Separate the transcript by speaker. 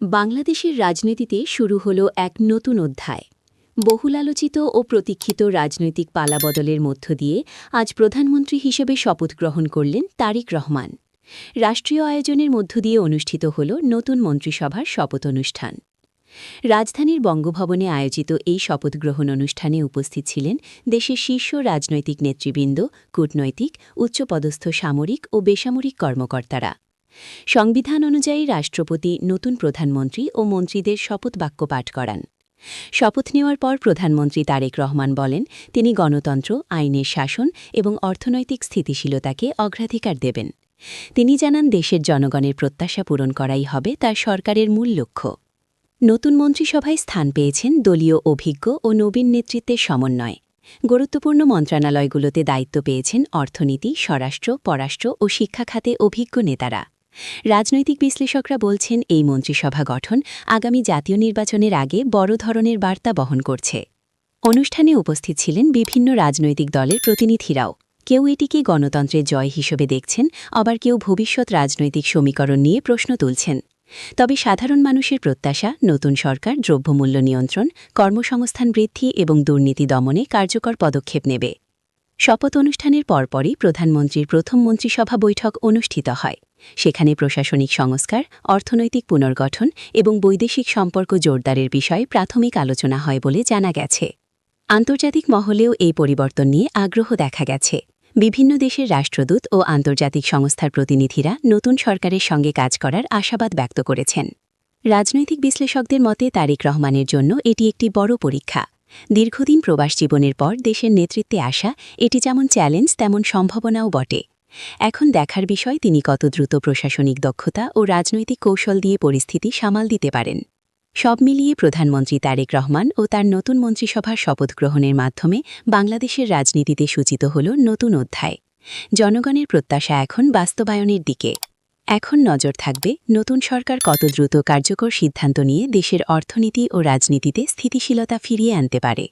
Speaker 1: বাংলাদেশের রাজনীতিতে শুরু হলো এক নতুন অধ্যায়। বহুলালোচিত ও প্রতীক্ষিত রাজনৈতিক পালাবদলের মধ্য দিয়ে আজ প্রধানমন্ত্রী হিসেবে শপথ গ্রহণ করলেন তারেক রহমান। রাষ্ট্রীয় আয়োজনের মধ্য দিয়ে অনুষ্ঠিত হল নতুন মন্ত্রিসভার শপথ অনুষ্ঠান। রাজধানীর বঙ্গভবনে আয়োজিত এই শপথ গ্রহণ অনুষ্ঠানে উপস্থিত ছিলেন দেশের শীর্ষ রাজনৈতিক নেতৃবৃন্দ, কূটনৈতিক, উচ্চপদস্থ সামরিক ও বেসামরিক কর্মকর্তারা। সংবিধান অনুযায়ী রাষ্ট্রপতি নতুন প্রধানমন্ত্রী ও মন্ত্রীদের শপথ বাক্য পাঠ করান। শপথ নেওয়ার পর প্রধানমন্ত্রী তারেক রহমান বলেন, তিনি গণতন্ত্র, আইনের শাসন এবং অর্থনৈতিক স্থিতিশীলতাকে অগ্রাধিকার দেবেন। তিনি জানান, দেশের জনগণের প্রত্যাশা পূরণ করাই হবে তার সরকারের মূল লক্ষ্য। নতুন মন্ত্রিসভায় স্থান পেয়েছেন দলীয় অভিজ্ঞ ও নবীন নেতৃত্বের সমন্বয়। গুরুত্বপূর্ণ মন্ত্রণালয়গুলোতে দায়িত্ব পেয়েছেন অর্থনীতি, স্বরাষ্ট্র, পররাষ্ট্র ও শিক্ষা খাতে অভিজ্ঞ নেতারা। রাজনৈতিক বিশ্লেষকরা বলছেন, এই মন্ত্রিসভা গঠন আগামী জাতীয় নির্বাচনের আগে বড় ধরনের বার্তা বহন করছে। অনুষ্ঠানে উপস্থিত ছিলেন বিভিন্ন রাজনৈতিক দলের প্রতিনিধিরাও। কেউ এটিকে গণতন্ত্রের জয় হিসেবে দেখছেন, আবার কেউ ভবিষ্যৎ রাজনৈতিক সমীকরণ নিয়ে প্রশ্ন তুলছেন। তবে সাধারণ মানুষের প্রত্যাশা, নতুন সরকার দ্রব্যমূল্য নিয়ন্ত্রণ, কর্মসংস্থান বৃদ্ধি এবং দুর্নীতি দমনে কার্যকর পদক্ষেপ নেবে। শপথ অনুষ্ঠানের পরপরই প্রধানমন্ত্রীর প্রথম মন্ত্রিসভা বৈঠক অনুষ্ঠিত হয়। সেখানে প্রশাসনিক সংস্কার, অর্থনৈতিক পুনর্গঠন এবং বৈদেশিক সম্পর্ক জোরদারের বিষয়ে প্রাথমিক আলোচনা হয় বলে জানা গেছে। আন্তর্জাতিক মহলেও এই পরিবর্তন নিয়ে আগ্রহ দেখা গেছে। বিভিন্ন দেশের রাষ্ট্রদূত ও আন্তর্জাতিক সংস্থার প্রতিনিধিরা নতুন সরকারের সঙ্গে কাজ করার আশাবাদ ব্যক্ত করেছেন। রাজনৈতিক বিশ্লেষকদের মতে তারেক রহমানের জন্য এটি একটি বড় পরীক্ষা। দীর্ঘদিন প্রবাস জীবনের পর দেশের নেতৃত্বে আসা এটি যেমন চ্যালেঞ্জ, তেমন সম্ভাবনাও বটে। এখন দেখার বিষয়, তিনি কত দ্রুত প্রশাসনিক দক্ষতা ও রাজনৈতিক কৌশল দিয়ে পরিস্থিতি সামাল দিতে পারেন। সব মিলিয়ে প্রধানমন্ত্রী তারেক রহমান ও তার নতুন মন্ত্রিসভার শপথ গ্রহণের মাধ্যমে বাংলাদেশের রাজনীতিতে সূচিত হল নতুন অধ্যায়। জনগণের প্রত্যাশা এখন বাস্তবায়নের দিকে। এখন নজর থাকবে নতুন সরকার কত দ্রুত কার্যকর সিদ্ধান্ত নিয়ে দেশের অর্থনীতি ও রাজনীতিতে স্থিতিশীলতা ফিরিয়ে আনতে পারে।